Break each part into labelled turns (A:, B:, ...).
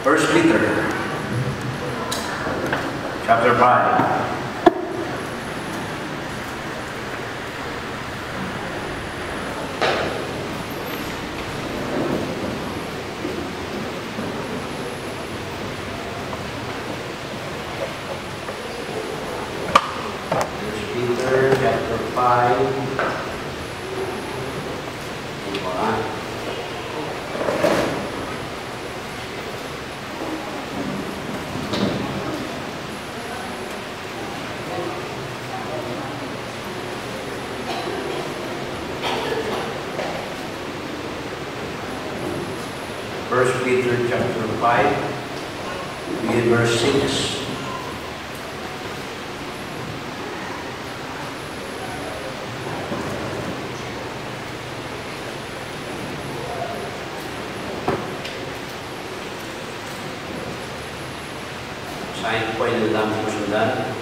A: First Peter, chapter 5. Chapter 5. First Peter chapter 5, begin verse 6. Sign po yung lang susundan.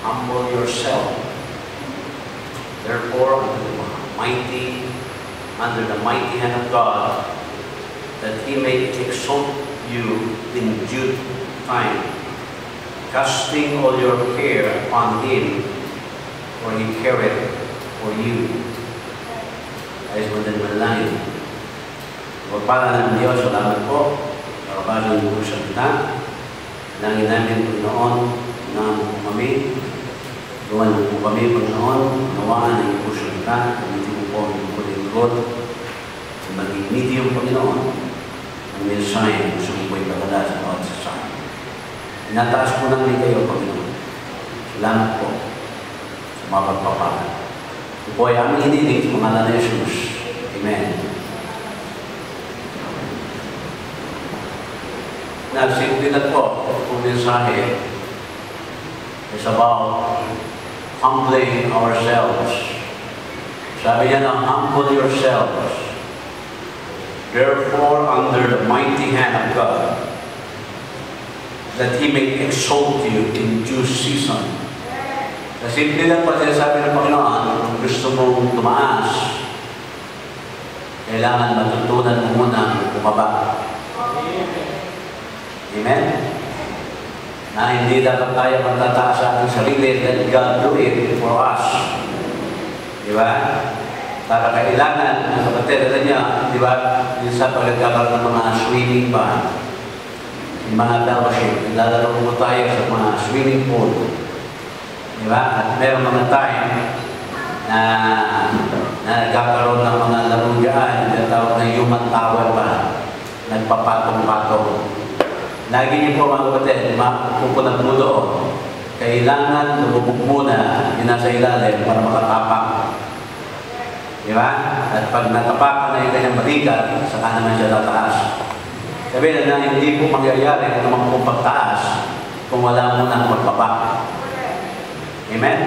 A: Humble yourself. Therefore, under the mighty hand of God, that He may exalt you in due time, casting all your care upon Him, for He careth for you. Ayos mo din manalangin. Pagpala ng Diyos, salamat po. Karabasang po sa kita. Nangin namin, Panginoon, na kami, gawan mo po kami, Panginoon, nawaan ang iyong puso kita, gamitin mo po ang iyong lingkod, maging medium, Panginoon, ang mensahe ng gusto mo po ipagdala sa bawat sasakit. Inataas po namin kayo, Panginoon. Salamat po sa mga pagpapagal. Ito po ay aming hiniling sa pangalan ni Jesus. Amen. Simple na po ang mensahe is about humbling ourselves. Sabi niya na, humble yourselves. Therefore, under the mighty hand of God, that He may exalt you in due season. Sa simple lang po sinasabi ng Panginoon, kung gusto mong tumaas, kailangan matutunan mo muna bumaba. Amen? Na hindi dapat tayo magtataas sa ating sarili, let God do it for us. Di ba? Para kailangan, ang kapatid na niya, di ba, sa pagkakaroon ng mga swimming ba, yung mga fellowship, lalaro mo tayo sa mga swimming pool. Di ba? At meron mga time na nagkakaroon ng mga laro dyan, yung tawag na human tower ba, nagpapatong-patong. Lagi niyo po mga kapatid, mapupunat mo doon. Kailangan lumubog muna yung nasa ilalim para makatapak. Di ba? At pag natapakan na yung kanyang balikat, saka naman siya tataas. Sabihin na hindi po mangyayari kung naman po pagtaas kung wala mo nang magpapak. Amen?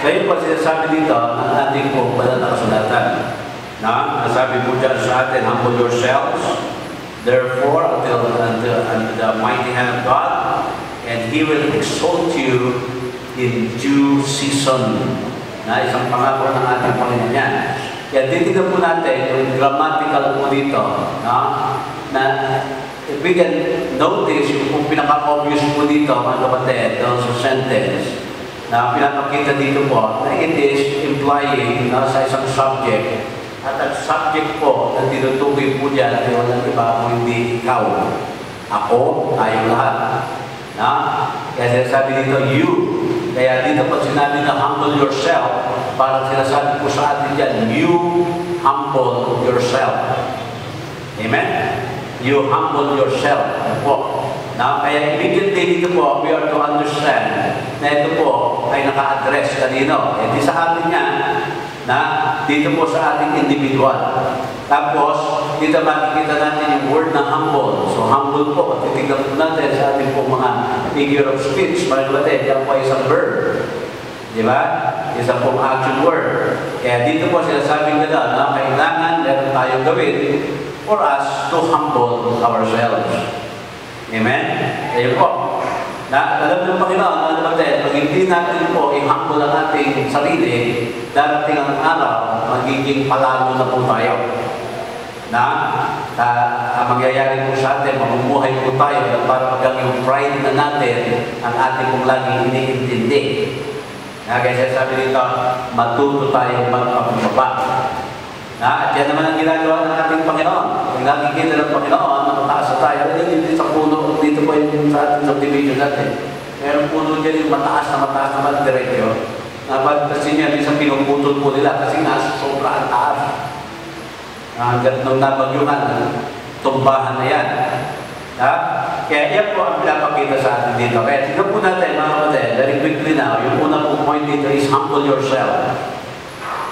A: So yun po sinasabi dito ng ating po banal na kasulatan. Nasabi po dyan sa atin, humble yourselves. Therefore, until the mighty hand of God, and He will exalt you in due season. Na isang pangako ng ating Panginoon yan. Kaya titignan po natin yung grammatical po dito, na if we can notice yung pinaka-obvious po dito, mga kapatid, sa sentence, na pinapakita dito po, na it is implying sa isang subject. At ang subject po na tinutukoy po dyan ay walang iba kung hindi ikaw. Ako, tayong lahat. Kaya sinasabi dito, you. Kaya dito po sinabi na humble yourself, parang sinasabi po sa atin dyan, you humble yourself. Amen? You humble yourself. Po. Kaya immediately dito po, we are to understand na ito po ay naka-address kanino. Hindi sa atin yan, na dito po sa ating individual. Tapos, dito makikita natin yung word na humble. So, humble po. Titignan po natin sa ating po mga figure of speech. Mga kapatid, yan po ay isang verb. Di ba? Isang pong action word. Kaya dito po sinasabi nila na kailangan meron tayong gawin for us to humble ourselves. Amen? Kaya po. Na alam ng Panginoon, mga kapatid, pag hindi natin po i-humble ang ating sarili, darating ang araw, magiging palalo na po tayo. na mangyayari po sa atin, mamumuhay po tayo na para magang yung pride na natin ang ating pong laging iniintindi. Kaya sabi dito, matuto tayo magpakumbaba. At yan naman ang ginagawa ng ating Panginoon. Kung nakikita ng Panginoon, mataas na tayo. Dito sa puno, dito po yung sa ating subdivision natin. Merong puno dyan yung mataas na mag-diretso. Kasi niya, minsan pinuputol po nila kasi nga sobra ang taas. Hanggang nung nabagyuhan, tumbahan na yan. Kaya yan po ang pinapakita sa atin dito. Kaya tignan po natin, mga kapatid, very quickly now, yung unang pong point dito is humble yourself.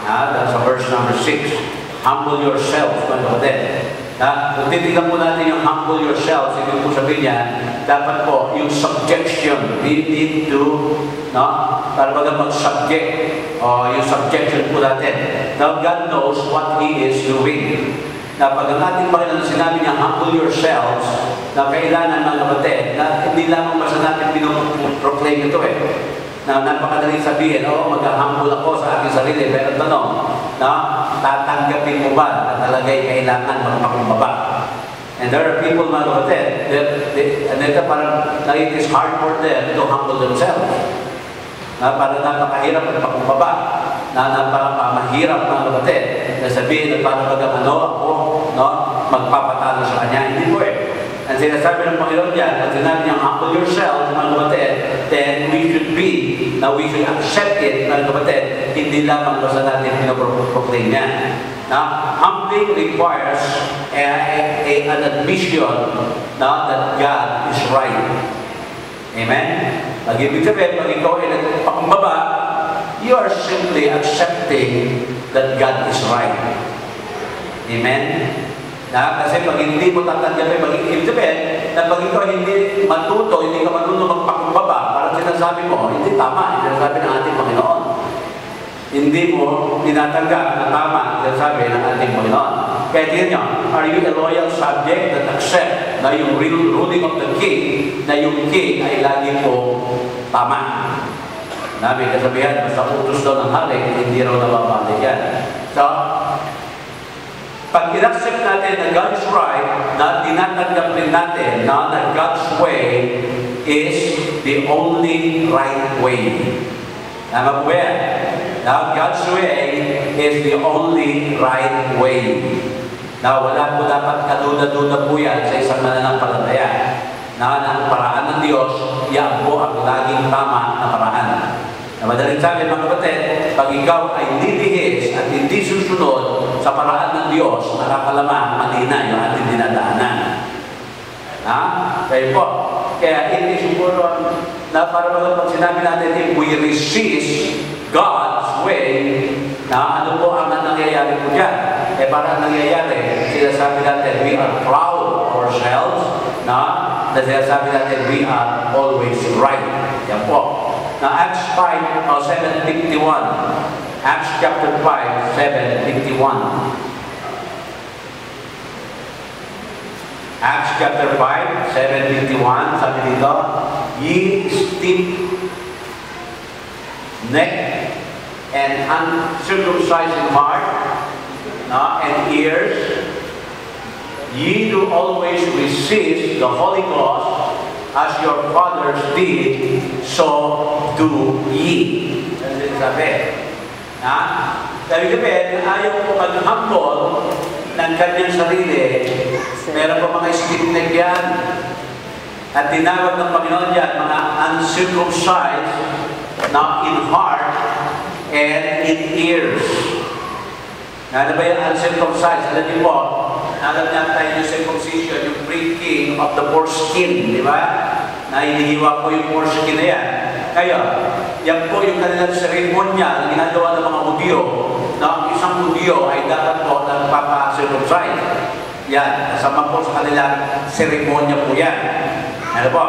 A: That's verse number 6. Humble yourself, mga kapatid. Kung titignan po natin yung humble yourself, ibig po sabihin niya, dapat po yung subjection, we need to, para baga mag-subject, o yung subjection po natin. Now, God knows what He is doing. Na pag ang ating Panginoon sinabi niya, humble yourselves, na kailangan mga kapatid, na hindi lamang basta natin pinoproclaim ito na napakadaling sabihin, mag-humble ako sa aking sarili, pero tanong, tatanggapin mo ba na talaga'y kailangan magpakumbaba? And there are people, mga kapatid, it is hard for them to humble themselves. Parang napakahirap magpakumbaba, napamahirap, mga kapatid, na sabihin na parang ako, magpapatalo sa Kanya. Hindi po Ang sinasabi ng Panginoon yan, at sinabi niya, humble yourselves, mga kapatid, then we should accept it, mga kapatid, hindi lamang basta natin pinaproclaim niya. Now, humbling requires an admission that God is right. Amen? Pag-ibig sabihin, pag ikaw ay nagpakumbaba, you are simply accepting that God is right. Amen? Kasi pag hindi mo tatanggapin, pag-ibig sabihin, na pag ikaw hindi matuto, hindi ka marunong magpakumbaba, parang sinasabi mo, hindi tama, sinasabi ng ating Panginoon. Hindi mo tinatanggap na tama, sinasabi ng ating Panginoon. Kaya tingnan nyo, are you a loyal subject that accept na yung ruling of the king, na yung king ay lagi po tama? May kasabihan, basta utos daw ng hari, hindi raw nababalik yan. So, pag in-accept natin na God is right, na tinatanggap rin natin na God's way is the only right way. Tama po yan? Now, God's way is the only right way. Now, wala po dapat kaduda-duda po yan sa isang mananampalataya. Na ang paraan ng Diyos, yan po ang laging tama na paraan. Na madaling sabi, mga kapatid, pag ikaw ay lilihis at hindi susunod sa paraan ng Diyos, nakakalamang mali na yung ating dinadaanan. Kaya po, kaya hindi siguro na para pag sinabi natin, if we resist God's way, na ano po ang nangyayari po dyan? Para nangyayari, sinasabi natin, we are proud of ourselves, na sinasabi natin, we are always right. Yan po. Now, Acts 7:51. Acts chapter 5, 7:51. Acts chapter 5, 7:51. Sabi dito, ye stiff-neck and uncircumcised in heart and ears, ye do always resist the Holy Ghost, as your fathers did, so do ye. Sabi sabihin, ayaw mo mag-humble ng kanyang sarili. Meron pa mga stiff-neck yan. At tinawag ng Panginoon yan, mga uncircumcised in heart and in ears. Ano ba yung uncircumcised? Alam niyo po, alam niya tayo yung circumcision, yung breaking of the foreskin, di ba? Na hinihiwa po yung foreskin na yan. Kaya, yan po yung kanilang seremonya na ginagawa ng mga Hudyo, na ang isang Hudyo ay dapat po nagpapa-circumcise. Yan, kasama po sa kanilang seremonya po yan. Ano po?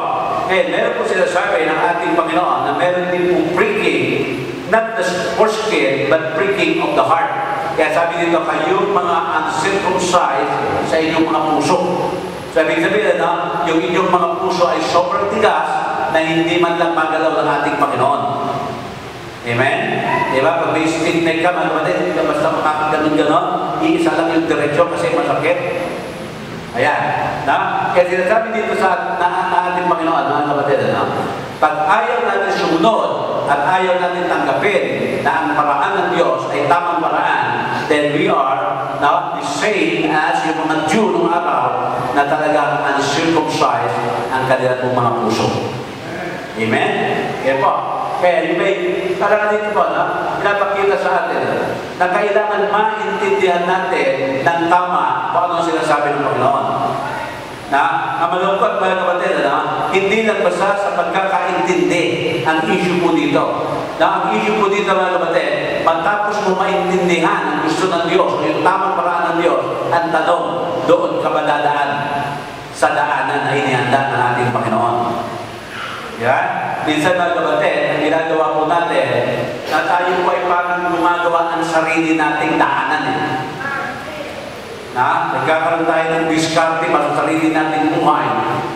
A: Meron po sinasabi ng ating Panginoon na meron din po breaking, not the foreskin, but breaking of the heart. Kaya sabi dito, kayong mga uncircumcised sa inyong mga puso. Sabi sabihin na, yung inyong mga puso ay sobrang tigas na hindi man lang magalaw ng ating Panginoon. Amen? Diba? Pag may stiff-neck ka, hindi ka basta makakaganon-ganon. iisa lang yung diretsyon kasi masakit. Ayan. Kaya sinasabi dito sa ating Panginoon, mga kapatid, pag ayaw natin sumunod at ayaw natin tanggapin na ang paraan ng Diyos ay tamang paraan, then we are now the same as yung mga Jew noong araw na talagang uncircumcised ang kanilang mga puso. Amen? Kaya po. Kaya yung may talaga dito po, pinapakita sa atin na kailangan maintindihan natin ng tama kung ano sinasabi ng Panginoon. Malungkot mga kapatid, hindi lang basta sa pagkakaintindi ang issue po dito. Ang issue po dito mga kapatid, matapos mo maintindihan ang gusto ng Diyos, yung tamang paraan ng Diyos, ang tanong, doon ka ba dadaan sa daanan na inihanda ng ating Panginoon? Yan? Minsan mga kapatid, ang ginagawa po natin, na tayo po ay parang gumagawa ng sarili nating daanan. Nagkakaroon tayo ng diskarte para sa sarili nating buhay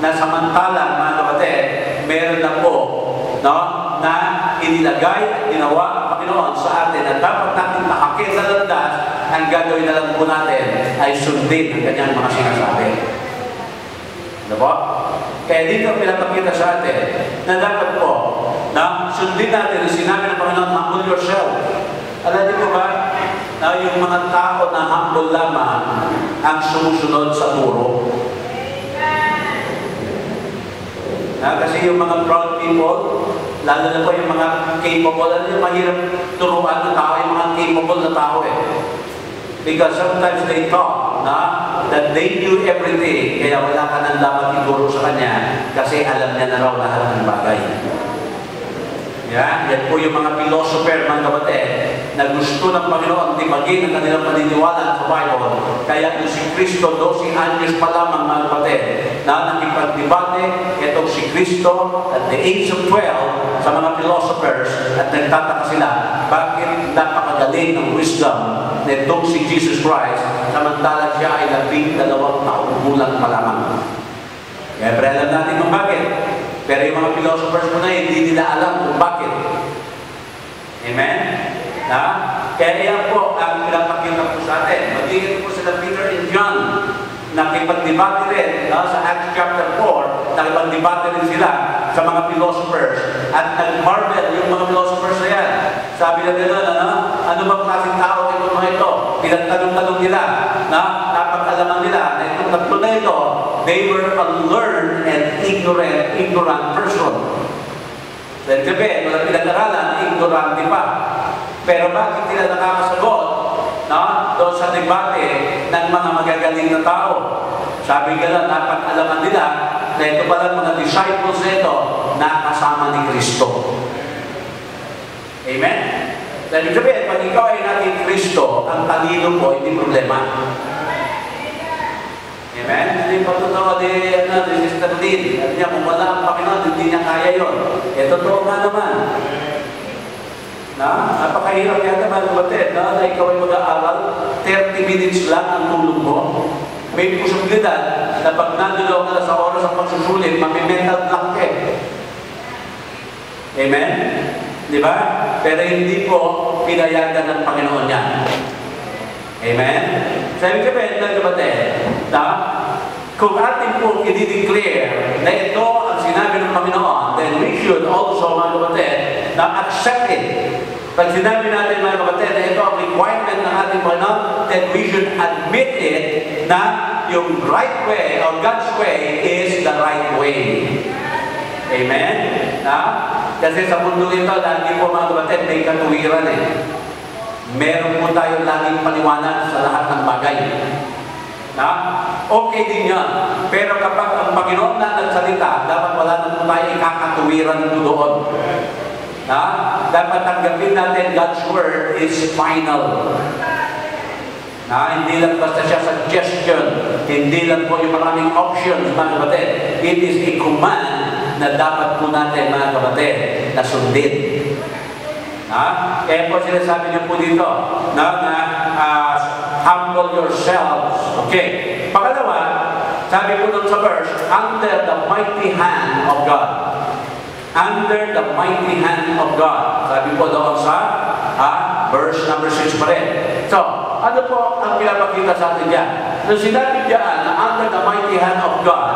A: na samantalang mga kapatid, meron na po na inilagay at ginawa ang Panginoon sa atin na dapat natin nakakit sa landas, ang gagawin na lang po natin ay sundin ang kanyang mga sinasabi. Ano po? Kaya dito pinapakita sa atin na dapat po na sundin natin ang sinabi ng Panginoon, humble yourself. Alam niyo ba na yung mga tao na humble lamang ang sumusunod sa turo? Kasi yung mga proud people, lalo na po yung mga capable, ano yung mahirap turuan ng tao, yung mga capable na tao Because sometimes they thought that they knew everything, kaya wala ka nang dapat ituro sa kanya kasi alam niya na raw lahat ng bagay. Yan po yung mga philosopher, mga kapatid, na gusto ng Panginoon timagin ang kanilang paniniwala sa Bible. Kaya yung si Kristo, 12 anyos pa lamang, mga kapatid, na nakipagdebate itong si Kristo at the age of 12 sa mga philosophers at nagtataka sila, bakit napakagaling ng wisdom nitong si Jesus Christ samantalang siya ay 12 taong gulang pa lamang. Kaya alam natin kung bakit. Pero yung mga philosophers mo na hindi nila alam kung bakit. Amen? Kaya yan po ang pinapakita po sa atin. Magiging po sila Peter and John, nakipagdebate rin sa Acts chapter 4, nakipagdebate rin sila sa mga philosophers. At nag-marvel yung mga philosophers na yan. Sabi na nila, ano bang klaseng tao itong mga ito? Pinagtanong-tanong nila, napag-alaman nila na itong tatlo na ito, they were unlearned and ignorant person. Dahil sabi, walang pinag-aralan, ignorante pa. Pero bakit sila nakakasagot doon sa debate ng mga magagaling na tao? Sabi nila, napag-alaman nila na ito pala mga disciples nito na kasama ni Kristo. Amen? Dahil sabi, pag ikaw ay natin Kristo, ang talino mo, hindi problema. Amen? Hindi pa totoo ni Sister Lynn. At niya, kung wala ang Panginoon, hindi niya kaya yun. Totoo nga naman. Napakahirap yan naman, kapatid, na ikaw ay mag-aaral, 30 minutes lang ang tulog mo. May posibilidad na pag nandulo ka na sa oras ng pagsusulit, mamimental block ka. Amen? Di ba? Pero hindi po pinayagan ng Panginoon yan. Amen? Sabi ka ba, kapatid, kung atin po i-declare na ito ang sinabi ng Panginoon, then we should also, mga kapatid, accept it. Pag sinabi natin, mga kapatid, na ito ang requirement ng ating Panginoon, then we should admit it na yung right way, or God's way, is the right way. Amen? Kasi sa mundo ito, lagi po, mga kapatid, may katuwiran Meron po tayo laging paliwanag sa lahat ng bagay. Okay din yan. Pero kapag ang Panginoon na nagsalita, dapat wala na po tayo ikakatuwiran doon. Dapat tanggapin natin God's Word is final. Hindi lang basta siya suggestion. Hindi lang po yung maraming options, mga kapatid. It is a command na dapat po natin, mga kapatid, na sundin. Kaya po sinasabi niyo po dito, humble yourselves. Okay. Pangalawa, sabi po dun sa verse, under the mighty hand of God. Under the mighty hand of God. Sabi po doon sa verse number 6 pa rin. So, ano po ang pinapakita sa atin dyan? Nung sinabi dyan na under the mighty hand of God,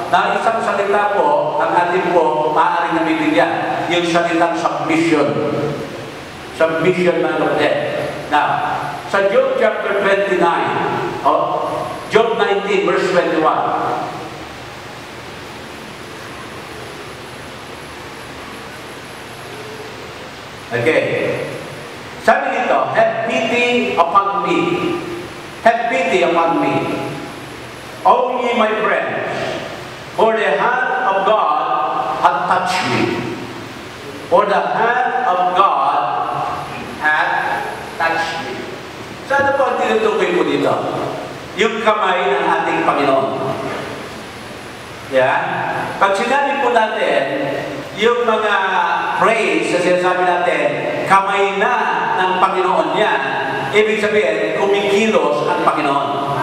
A: na isang salita po, ang atin po maaaring nabibigyan, yung salitang submission. Submission, mga kapatid. Now, sa Job chapter 29, Job 19, verse 21, okay. Sabi dito, have pity upon me. Have pity upon me. O ye my friends, for the hand of God hath touched me. For the hand of God hath touched me. Saan po ang tinutukoy ko dito? Yung kamay ng ating Panginoon. Yeah? Pag sinabi po natin, yung mga praise na sinasabi natin, kamay na ng Panginoon yan, ibig sabihin, kumikilos ang Panginoon.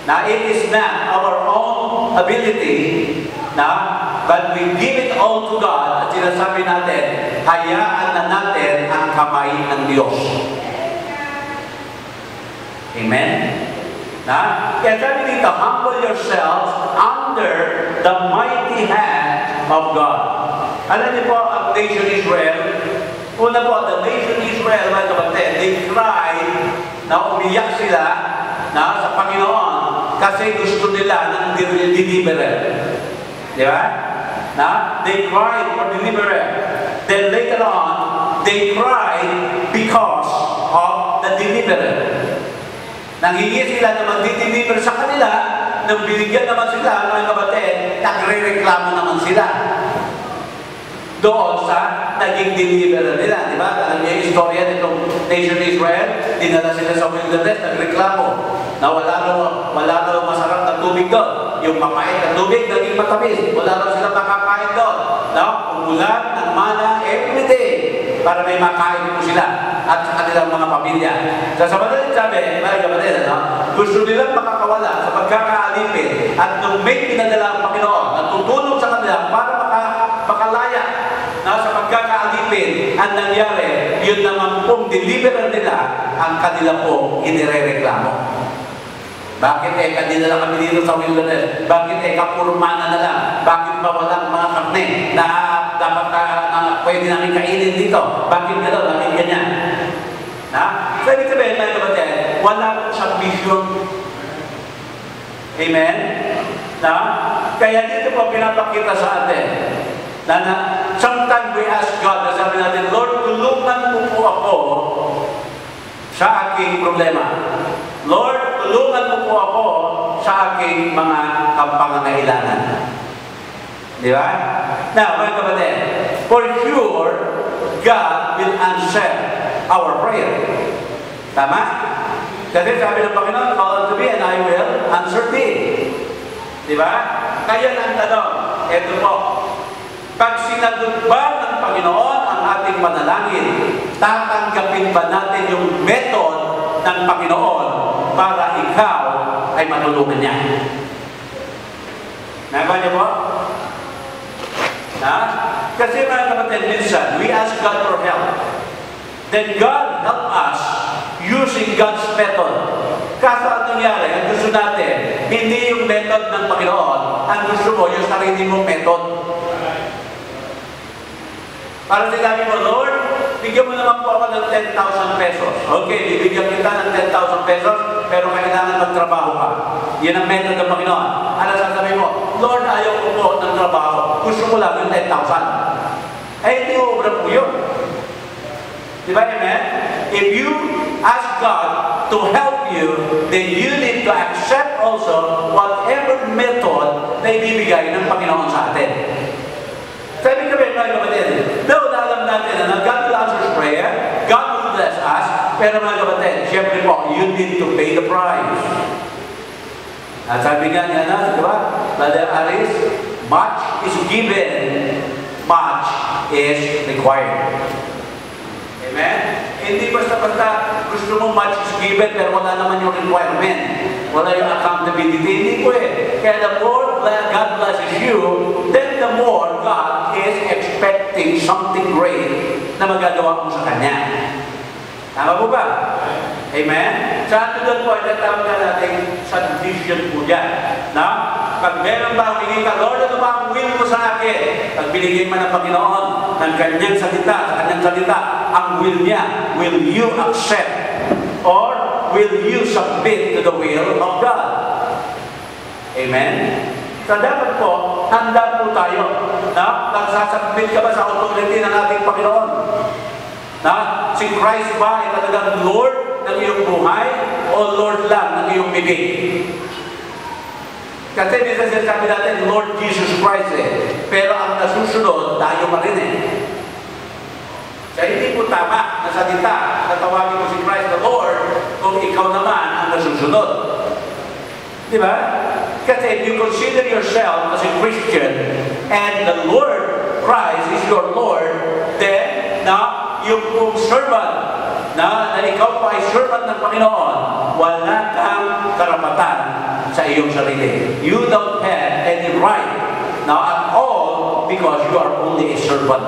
A: Now, it is not our own ability, but we give it all to God at sinasabi natin, hayaan na natin ang kamay ng Diyos. Amen? Kaya sabi dito, humble yourselves under the mighty hand of God. Alam niyo po, ang nation Israel, una po, the nation Israel, mga kapatid, they cried na umiyak sila sa Panginoon kasi gusto nila ng deliverer. Di ba? They cried for deliverer. Then later on, they cried because of the deliverer. Nanghingi sila na mag-deliver sa kanila, nang binigyan naman sila, mga kapatid, nagre-reklamo naman sila doon sa naging deliverer nila. Di ba? Alam niyo yung istorya nitong nation Israel, dinala sila sa wilderness, nagreklamo na wala daw masarap na tubig doon. Yung mapait na tubig, naging matamis. Wala daw sila makakain doon. Umulan ng mana everyday para may makain po sila at sa kanilang mga pamilya. Sa madaling sabi, mga kapatid, gusto nilang makakawala sa pagkakaalipin at nung may pinadala ang Panginoon, natutulong sa kanila para makalaya sa pagkakaalipin, ang nangyari, yun naman pong deliverer nila ang kanila po inirereklamo. Bakit kanina lang kami dito sa wilderness? Bakit kapurmana na lang? Bakit ba walang mga karne na dapat pwede namin kainin dito? Bakit gano'n? Bakit ganyan? So, ibig sabihin, mga kapatid, wala submission. Amen? Kaya dito po pinapakita sa atin na sometimes we ask God, na sabi natin, Lord, tulungan mo po ako sa aking problema. Lord, tulungan mo po ako sa aking mga pangangailangan. Di ba? Now, mga kapatid, for sure, God will answer our prayer. Tama? Kasi sabi ng Panginoon, call unto me and I will answer thee. Di ba? Kaya ang tanong, eto po, pag sinagot ba ng Panginoon ang ating panalangin, tatanggapin ba natin yung method ng Panginoon para ikaw ay matulungan niya? Naba niyo po? Kasi mga kapatid, minsan, we ask God for help. Then God help us using God's method. Kaso ang nangyari, ang gusto natin, hindi yung method ng Panginoon, ang gusto mo, yung sarili mong method. Para sinabi mo, Lord, bigyan mo naman po ako ng 10,000 pesos. Okay, bibigyan kita ng 10,000 pesos, pero kailangan magtrabaho ka. Yan ang method ng Panginoon. Ano sasabihin mo? Lord, ayaw ko po ng trabaho. Gusto ko lang yung 10,000. Hindi ubra po yun. Diba, amen? If you ask God to help you, then you need to accept also whatever method na ibibigay ng Panginoon sa atin. Sabi kami, mga kapatid, though alam natin na God will answer prayer, God will bless us, pero mga kapatid, siyempre po, you need to pay the price. At sabi nga niya di ba? Brother Aris, much is given, much is required. Amen? Hindi basta-basta gusto mo much is given, pero wala naman yung requirement. Wala yung accountability. Hindi po Kaya the more God blesses you, then the more God is expecting something great na magagawa mo sa Kanya. Tama po ba? Amen? Sa atin doon po, ay natawag na natin submission po yan. Na? Pag meron ba, humingi ka, Lord, ano ba ang will mo sa akin? Pag binigay man ng Panginoon ng kanyang salita, sa kanyang salita, ang will niya, will you accept? Or will you submit to the will of God? Amen? So dapat po, handa po tayo na nagsasubmit ka ba sa authority ng ating Panginoon? Na si Christ ba ay talagang Lord ng iyong buhay o Lord lang ng iyong bibig? Kasi minsan sinasabi natin, Lord Jesus Christ pero ang nasusunod, tayo pa rin Kaya hindi po tama na salita na tawagin mo si Christ the Lord kung ikaw naman ang nasusunod. Di ba? Kasi if you consider yourself as a Christian and the Lord Christ is your Lord, then yung kung servant na ikaw pa ay servant ng Panginoon, wala kang karapatan sa iyong sarili. You don't have any right at all because you are only a servant.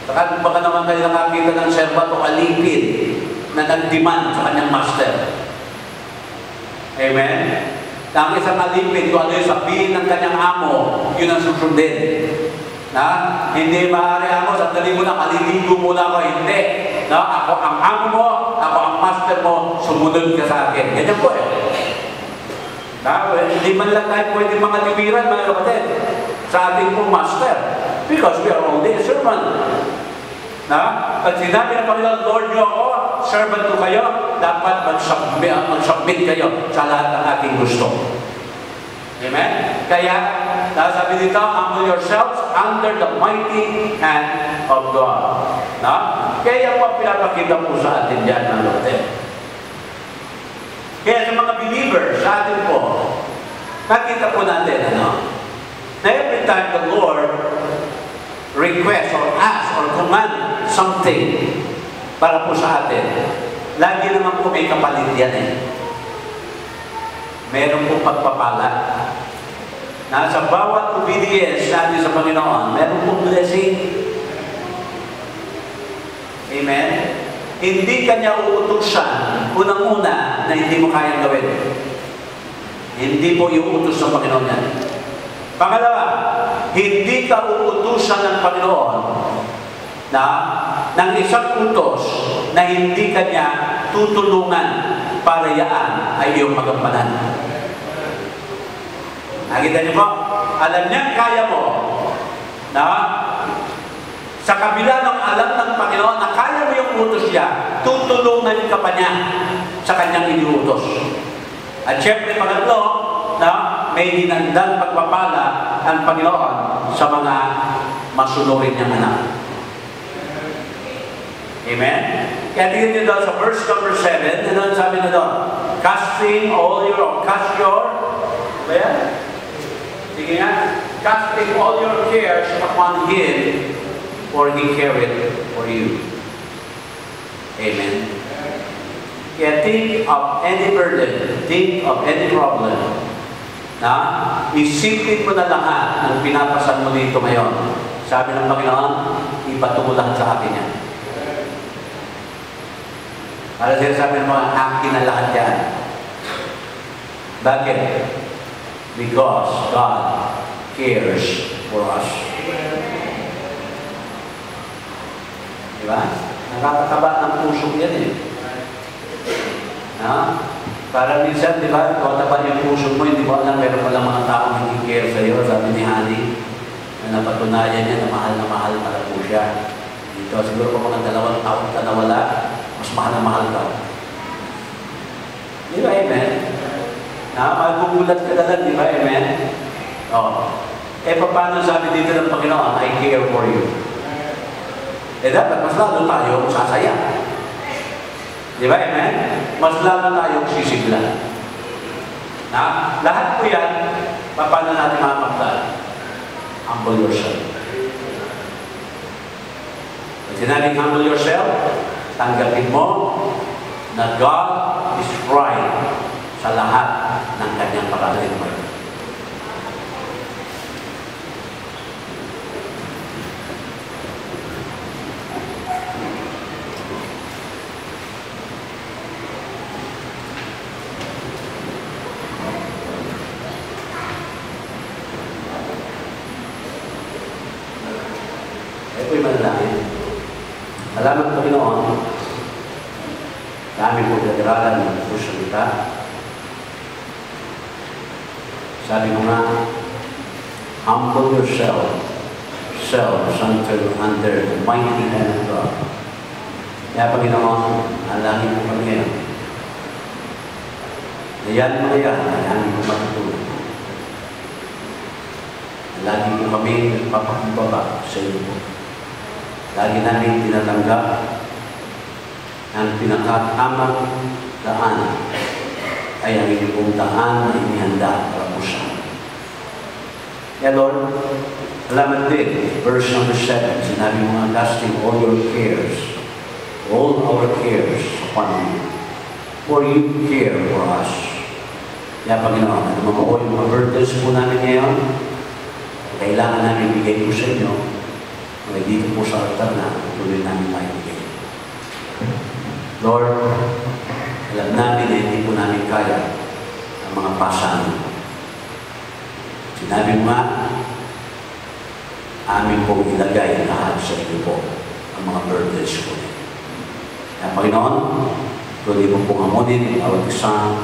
A: Saka baka naman kayo nakakita ng servant o alipin na nag-demand sa kanyang master. Amen? Ang isang alipin, kung ano yung sabihin ng kanyang amo, yun ang susundin. Hindi maaari ako, sandali mo na, kaliligo muna ako, hindi. Ako ang amo mo, ako ang master mo, sumunod ka sa akin. Ganyan po hindi man lang tayo pwede mga libiran, mga kapatid, sa ating pong master. Because we are only a servant. Pag sinabi ng Panginoon, Lord nyo ako, servant ko kayo, dapat mag-submit kayo sa lahat ng ating gusto. Amen? Kaya, sabi dito, humble yourselves under the mighty hand of God. Kaya po pinapakita po sa atin dyan ng Lord. Kaya sa mga believers, sa atin po, nakita po natin, na every time the Lord request or ask or command something para po sa atin, lagi naman po may kapalit yan Meron po pagpapala. Sa bawat obedience natin sa Panginoon, meron pong blessing. Amen? Hindi kanya uutusan, unang-una, na hindi mo kayang gawin. Hindi po iuutos ng Panginoon yan. Pangalawa, hindi ka uutusan ng Panginoon ng isang utos na hindi kanya tutulungan para yaan ay iyong magampanan. Nakita niyo po? Alam niya, kaya mo sa kabila ng alam ng Panginoon na kaya mo yung utos niya, tutulungan ka pa niya sa kanyang iniutos. At syempre, pangatlo, may hinandang pagpapala ang Panginoon sa mga masunurin niyang anak. Amen? Kaya tingnan niyo doon sa verse number 7, doon sabi na doon, cast your, sige nga, casting all your cares upon Him, for He carried for you. Amen? Kaya think of any burden, think of any problem, isipin mo na lahat ng pinapasan mo dito ngayon. Sabi ng Panginoon, ipatulad sa akin yan. Para sinasabi ng mga akin na lahat yan. Bakit? Because God cares for us. Diba? Nakakataba ng puso yan Para minsan, di ba, kung tapat yung puso mo, hindi mo alam, meron palang mga taong hindi care sa'yo, sabi ni Honey, na napatunayan niya na mahal pala po siya. Dito, siguro kung mga 2 taon ka nawala, mas mahal ka. Di ba, amen? Magugulat ka na lang, di ba, amen? Paano sabi dito ng Panginoon, I care for you? Dapat mas lalo tayo sasaya. Di ba, amen? Mas lalo tayong sisigla. Lahat po yan, paano natin mapagdaan? Humble yourself. Pag sinabing humble yourself, tanggapin mo na God is right sa lahat ng kanyang pagkakalimutan. manalangin. Salamat, Panginoon, sa aming pagdadaralan ng salita. Sabi mo nga, humble yourselves under the mighty hand of God. Kaya, Panginoon, alangin mo kami ngayon. Ayan mga yan, alangin mo matutulog. Lagi mo kami nagpapakumbaba sa iyo po. Lagi namin tinatanggap ang pinakatamang daan ay ang inyong daan na inihanda para po siya. Kaya Lord, salamat din. Verse number 7, sinabi mo nga, casting all your cares, all our cares upon you. For you care for us. Kaya Panginoon, ano mga mga burdens po namin ngayon, kailangan namin bigay po sa inyo, kaya dito po sa altar na tuloy namin maibigay. Lord, alam namin na hindi po namin kaya ang mga pasan. Sinabi mo nga, amin pong ilagay lahat sa inyo po ang mga burdens ko. Kaya Panginoon, tuloy mo pong amunin, awat isang,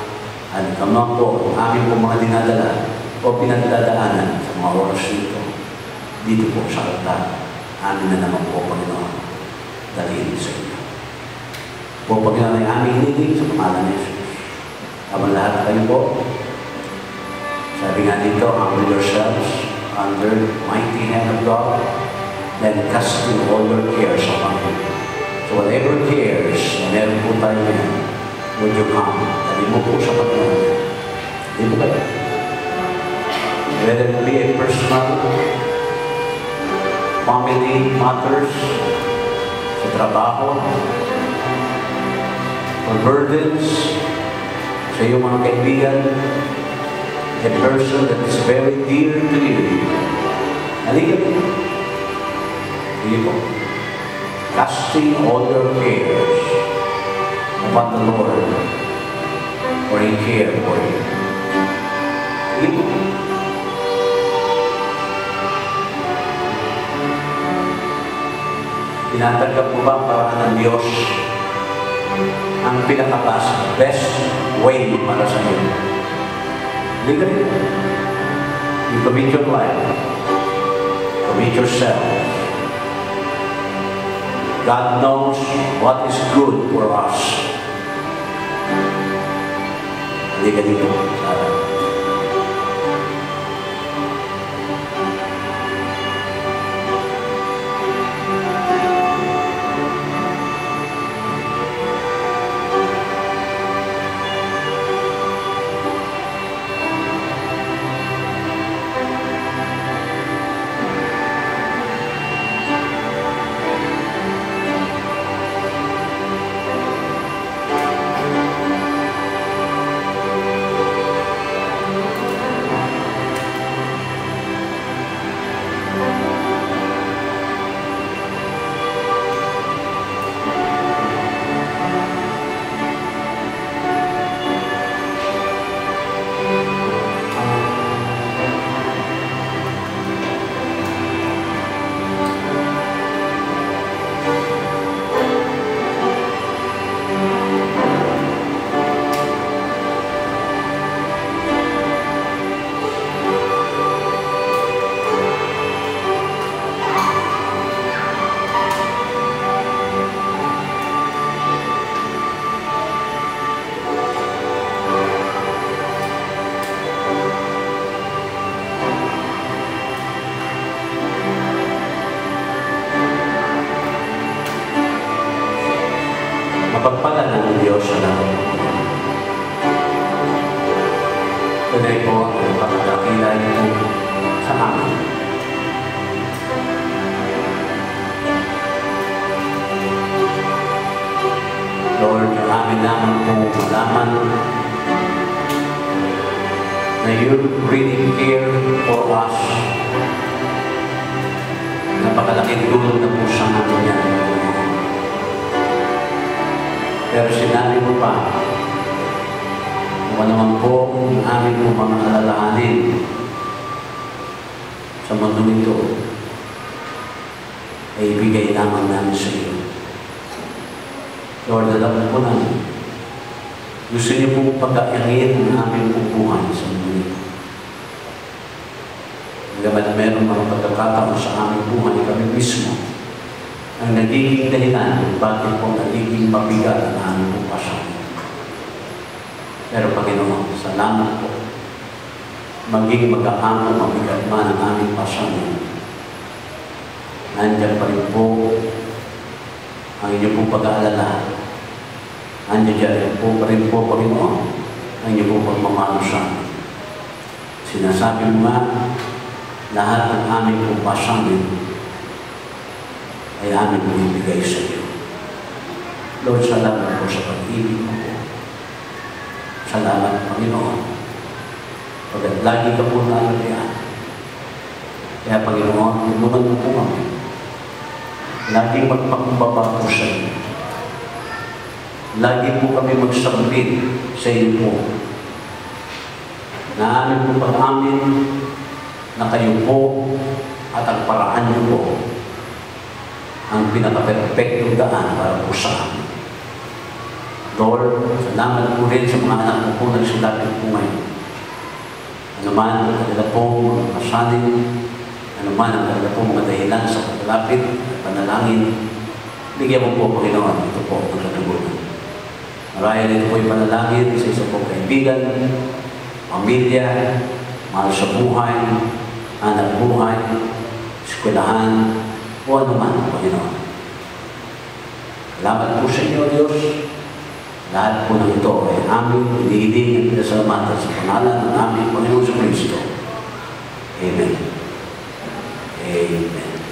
A: at kamang po, amin pong mga dinadala o pinagdadaanan sa mga oras nito, dito po sa altar, amin na naman po, Panginoon, dalhin sa inyo. Po, Panginoon, ay aming hiniling sa pangalan ni Jesus. Habang lahat kayo po, sabi nga dito, humble yourselves under the mighty hand of God, then casting all your cares upon Him. So whatever cares na meron po tayo ngayon, would you come? Dali mo po sa Panginoon. Dali mo kayo. Whether it be a personal, family matters, sa trabaho, or burdens, sa iyong mga kaibigan, a person that is very dear to you. Halika po. Sige po. Casting all your cares upon the Lord, for He cares for you. Sige po. Tinatanggap mo ba ang paraan ng Diyos ang pinaka-best way para sa iyo? Legally, you commit your life, commit yourself. God knows what is good for us. Halika dito. Mapagpala ng Diyos sa lahat. Tunay po ang pagkakila niyo sa amin. Lord, amin naman po malaman na you really care for us. Napakalaking tulong na po sa amin yan. Pero sinabi mo pa, kung naman po ang aming po mga alalahanin sa mundo ito, ay ibigay ibibigay lamang namin sa iyo. Lord, alam po namin, gusto niyo pong pag-aangin ang aming buhay sa mundo. Hanggang meron mga pagkakataon sa aming buhay, kami mismo ang nagiging dahilan kung bakit po nagiging mabigat ang aming pagpasyon. Pero Panginoon, salamat po. Maging mag-aamo, mabigat man ang aming pasyon. Nandiyan pa rin po ang inyong pong pag-aalala. Nandiyan po pa rin po, Panginoon, ang inyong pong pagmamahal sa amin. Sinasabi mo nga, lahat ng aming pong pasyon ay aming binibigay sa iyo. Lord, salamat po sa pag-ibig mo po. Salamat, Panginoon. Pagkat lagi ka po nalagyan. Kaya, Panginoon, tulungan mo po kami. Lagi magpakumbaba po sa iyo. Lagi po kami magsambit sa iyo po. Na amin po pag-amin na kayo po at ang paraan niyo po ang pinaka-perfectong daan para po sa amin. Lord, salamat po rin sa mga anak mo po nagsulapit po ngayon. Ano man ang kanila pong masanin, ano man ang kanila pong mga dahilan sa paglalapit at panalangin, bigyan mo po, Panginoon, ito po ang katugunan. Marahil ito po yung panalangin sa isa pong kaibigan, pamilya, mahal sa buhay, anak buhay, eskwelahan, o ano man, Panginoon. Salamat po sa inyo, Diyos. Lahat po ng ito ay aming hinihiling at pinasalamatan sa pangalan ng aming Panginoon sa Kristo. Amen. Amen.